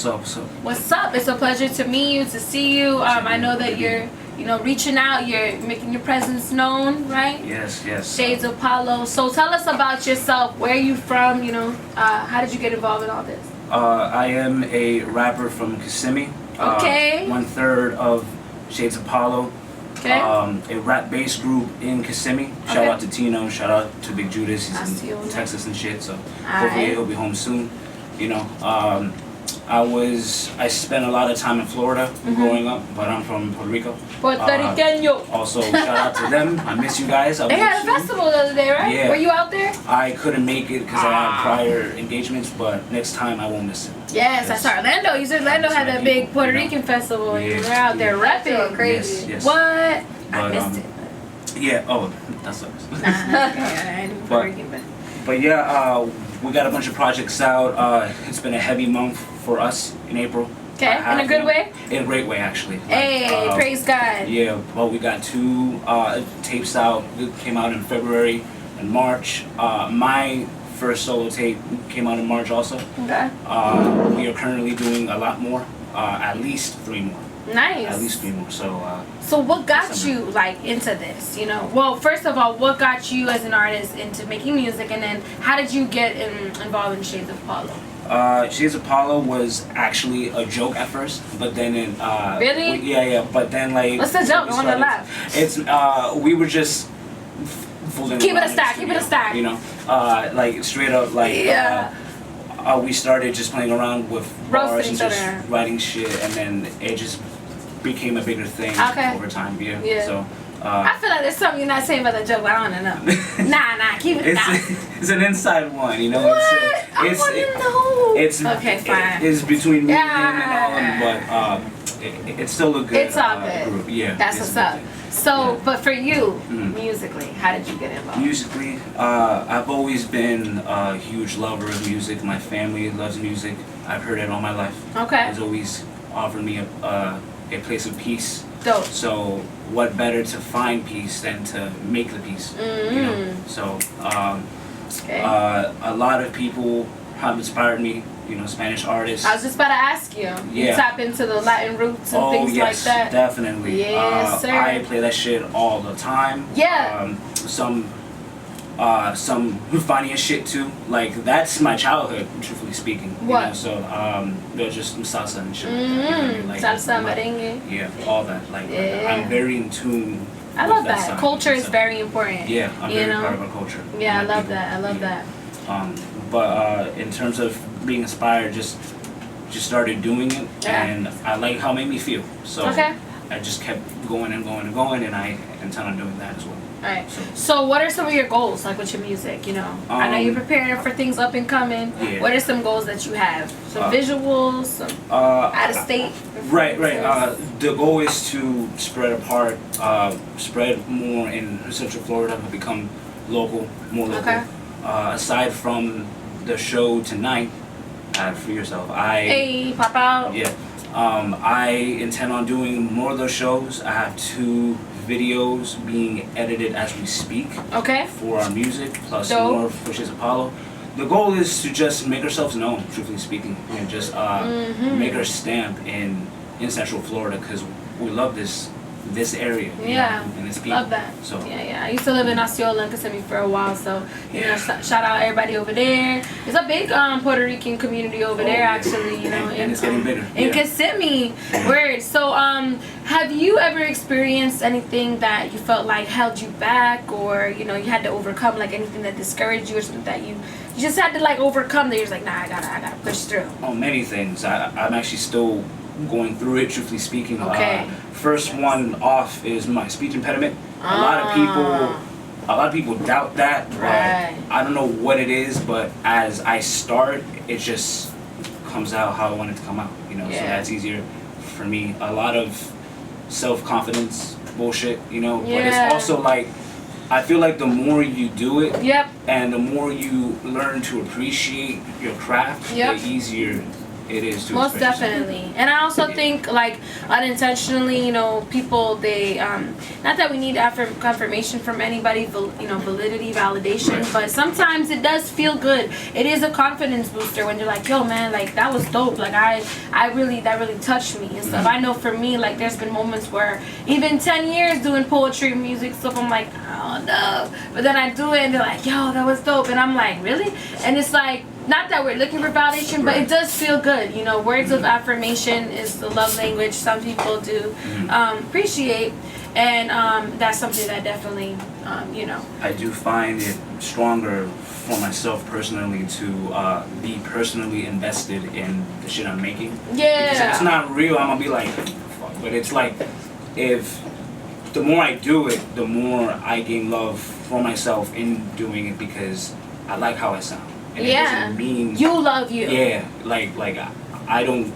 So What's up? It's a pleasure to meet you, to see you. I know that you're, reaching out. You're making your presence known, right? yes. Shades of Apollo. So tell us about yourself. Where are you from? How did you get involved in all this? I am a rapper from Kissimmee. Okay. 1/3 of Shades of Apollo. Okay. A rap bass group in Kissimmee. Shout out to Tino. Shout out to Big Judas. He's in Texas and shit. So hopefully he'll be home soon. I spent a lot of time in Florida growing up, but I'm from Puerto Rico. Puerto Riqueño. Also, shout out to them. I miss you guys. They had a festival the other day, right? Yeah. Were you out there? I couldn't make it because I had prior engagements, but next time I won't miss it. Yes, I saw Orlando. You said Orlando had that big Puerto Rican festival, and they're out there rapping. Crazy. Yes. What? I But, missed it. Yeah. Oh, that sucks. I ain't Puerto Rican, but. But yeah, we got a bunch of projects out. It's been a heavy month for us in April. Okay, in a good way? In a great way, actually. Hey, praise God. Yeah, well, we got 2 tapes out. It came out in February and March. My first solo tape came out in March also. Okay. We are currently doing a lot more, at least 3 more. Nice. At least 3 more. So what got you into this? Well, first of all, what got you as an artist into making music, and then how did you get involved in Shades of Apollo? Shades of Apollo was actually a joke at first, but then Really? Yeah. But then What's the joke? I want to laugh. It's we were just fooling. Keep it a around in stack. the Keep it a studio, stack. Like straight up Yeah. We started just playing around with bars Roasting and each just other. writing shit, and then it just became a bigger thing over time. Yeah. So. I feel like there's something you're not saying about the joke. I don't want to know. Nah, keep it. It's an inside one, What? I want to know. It's okay, fine. It's between me and him and all of them, but it's still a good. It's all good. Group. Yeah, that's what's up. So, yeah. but for you, musically, how did you get involved? Musically, I've always been a huge lover of music. My family loves music. I've heard it all my life. Okay. It's always offered me a place of peace. Dope. So what better to find peace than to make the peace? So Okay. a lot of people have inspired me. Spanish artists. I was just about to ask you. You Yeah. tap into the Latin roots and things like that. Definitely. Yes, sir. I play that shit all the time. Yeah. Some funny as shit too. Like that's my childhood, truthfully speaking. What? They're just salsa and shit. You know what I mean? Like, Salsa, merengue. Yeah, all that. Yeah. I'm very in tune. I with love that. side. Culture is very important. Yeah, I'm very proud of our culture. Yeah, I My love people. that. I love that. But in terms of being inspired, just started doing it, and I like how it made me feel. So I just kept going and going and going, and I intend on doing that as well. Alright. So what are some of your goals, like with your music? I know you're preparing for things up and coming. Yeah. What are some goals that you have? Some visuals, some out of state. Right. The goal is to spread apart, spread more in Central Florida, become more local. Okay. Aside from the show tonight, For Yourself, Hey, pop out. Yeah. I intend on doing more of those shows. I have 2 videos being edited as we speak. Okay. For our music, plus Dope. more for Shades of Apollo. The goal is to just make ourselves known, truthfully speaking, and just make our stamp in Central Florida, because we love this area. Yeah, and its people. love that. So Yeah. I used to live in Osceola and Kissimmee for a while, so shout out everybody over there. There's a big Puerto Rican community over there, actually. And it's getting bigger. In Kissimmee, word. So have you ever experienced anything that you felt like held you back, or you had to overcome, like anything that discouraged you, or something that you just had to overcome, that you're just like, nah, I gotta push through? Oh, many things. I'm actually still going through it, truthfully speaking. Okay. First one off is my speech impediment. A lot of people doubt that, but I don't know what it is, but as I start, it just comes out how I want it to come out, so that's easier for me. A lot of self-confidence bullshit, but it's also like, I feel like the more you do it, and the more you learn to appreciate your craft, the easier It is to Most express yourself. definitely. And I also think, like, unintentionally, you know, people, they, not that we need confirmation from anybody, you know, validity, validation, Right. but sometimes it does feel good. It is a confidence booster when you're like, yo, man, like, that was dope. Like, that really touched me and stuff. I know for me, like, there's been moments where even 10 years doing poetry, music stuff, I'm like, oh, no. But then I do it and they're like, yo, that was dope. And I'm like, really? And it's like, not that we're looking for validation, but it does feel good. You know, words of affirmation is the love language some people do appreciate, and that's something that definitely, you know. I do find it stronger for myself personally to be personally invested in the shit I'm making. Yeah. Because if it's not real, I'm gonna be like, fuck. But it's like, if the more I do it, the more I gain love for myself in doing it because I like how I sound. And it doesn't mean you love you. Yeah, like I don't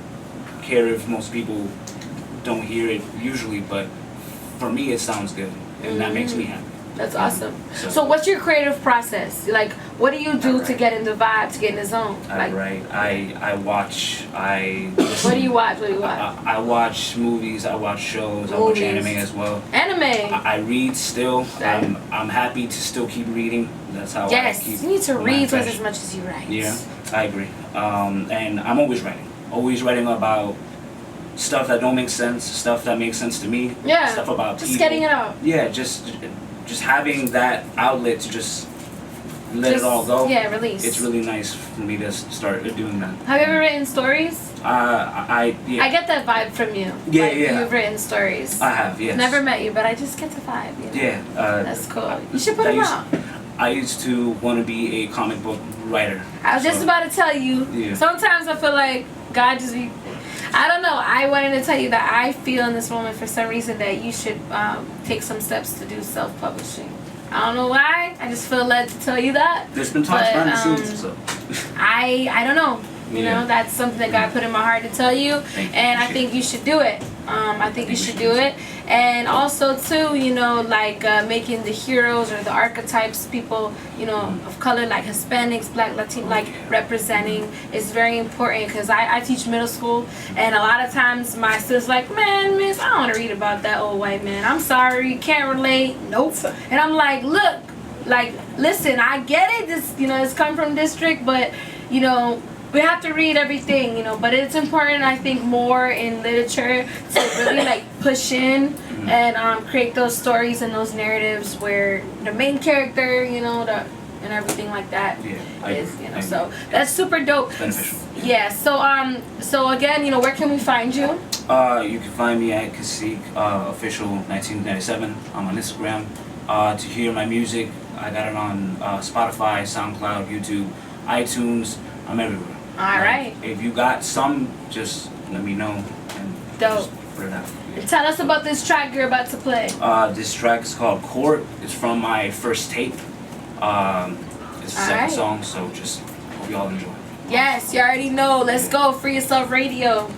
care if most people don't hear it usually, but for me it sounds good, and that makes me happy. That's awesome. So what's your creative process? Like, what do you do to get in the vibe, to get in the zone? I write. I watch. I listen. What do you watch? What do you watch? I watch movies. I watch shows. I watch anime as well. Anime. I read still. I'm happy to still keep reading. That's how I keep. You need to read twice as much as you write. Yeah, I agree. And I'm always writing. Always writing about stuff that don't make sense. Stuff that makes sense to me. Yeah. Stuff about just people. getting it out. Yeah, just having that outlet to just let it all go. Yeah, release. It's really nice for me to start doing that. Have you ever written stories? I get that vibe from you. Yeah, like, yeah. You've written stories. I have, yes. Never met you, but I just get the vibe. You know? Yeah. That's cool. You should put them out. I used to want to be a comic book writer. I was just about to tell you. Yeah. Sometimes I feel like God just be. I don't know. I wanted to tell you that I feel in this moment for some reason that you should take some steps to do self-publishing. I don't know why. I just feel led to tell you that. There's been talks behind the scenes, so. I don't know. You know, that's something that God put in my heart to tell you, and I think you should do it. I think you should do it, and also too, you know, like making the heroes or the archetypes, people, you know, of color, like Hispanics, Black, Latino, like representing is very important because I teach middle school, and a lot of times my students like, man, miss, I don't want to read about that old white man. I'm sorry, can't relate. Nope. And I'm like, look, like, listen, I get it. This, you know, it's come from district, but you know. We have to read everything, you know, but it's important, I think, more in literature to really like push in and create those stories and those narratives where the main character, you know, and everything like that is, you know. So that's super dope. Beneficial. Yeah. So again, you know, where can we find you? You can find me at Kasik official 1997. I'm on Instagram. To hear my music, I got it on Spotify, SoundCloud, YouTube, iTunes. I'm everywhere. All right. If you got some, just let me know and Dope. just put it out. Yeah. Tell us about this track you're about to play. This track is called Court. It's from my first tape. It's the second song, so just hope y'all enjoy. Yes, you already know. Let's go. Free Yourself Radio.